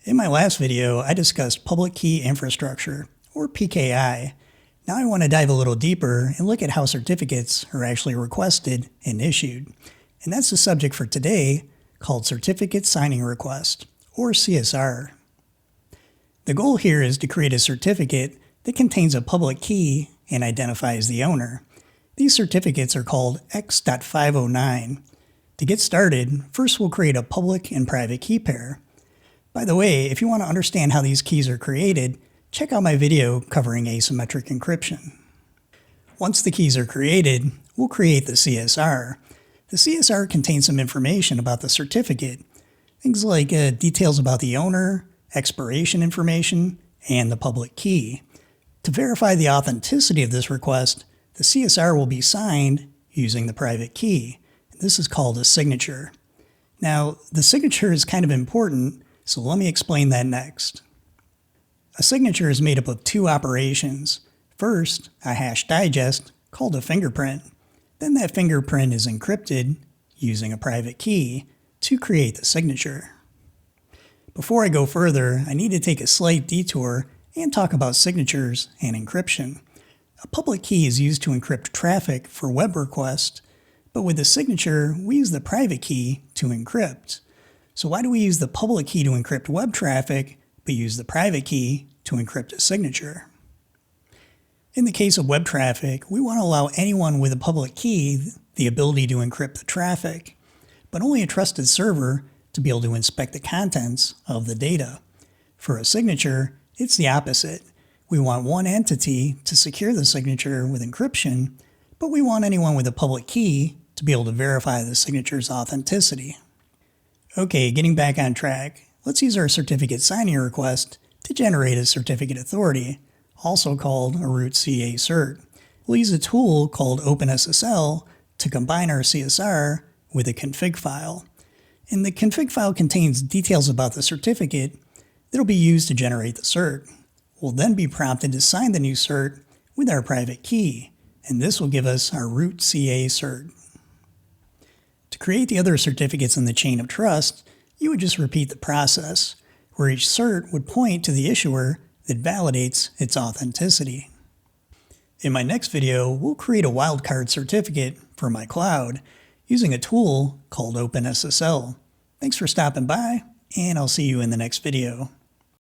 In my last video, I discussed public key infrastructure, or PKI. Now I want to dive a little deeper and look at how certificates are actually requested and issued. And that's the subject for today, called Certificate Signing Request, or CSR. The goal here is to create a certificate that contains a public key and identifies the owner. These certificates are called X.509. To get started, first we'll create a public and private key pair. By the way, if you want to understand how these keys are created, check out my video covering asymmetric encryption. Once the keys are created, we'll create the CSR. The CSR contains some information about the certificate, things like details about the owner, expiration information, and the public key. To verify the authenticity of this request, the CSR will be signed using the private key. This is called a signature. Now, the signature is kind of important, so let me explain that next. A signature is made up of two operations. First, a hash digest called a fingerprint. Then that fingerprint is encrypted using a private key to create the signature. Before I go further, I need to take a slight detour and talk about signatures and encryption. A public key is used to encrypt traffic for web requests, but with a signature, we use the private key to encrypt. So why do we use the public key to encrypt web traffic, but use the private key to encrypt a signature? In the case of web traffic, we want to allow anyone with a public key the ability to encrypt the traffic, but only a trusted server to be able to inspect the contents of the data. For a signature, it's the opposite. We want one entity to secure the signature with encryption, but we want anyone with a public key to be able to verify the signature's authenticity. Okay, getting back on track, let's use our certificate signing request to generate a certificate authority, also called a root CA cert. We'll use a tool called OpenSSL to combine our CSR with a config file. And the config file contains details about the certificate that will be used to generate the cert. We'll then be prompted to sign the new cert with our private key, and this will give us our root CA cert. To create the other certificates in the chain of trust, you would just repeat the process, where each cert would point to the issuer that validates its authenticity. In my next video, we'll create a wildcard certificate for my cloud using a tool called OpenSSL. Thanks for stopping by, and I'll see you in the next video.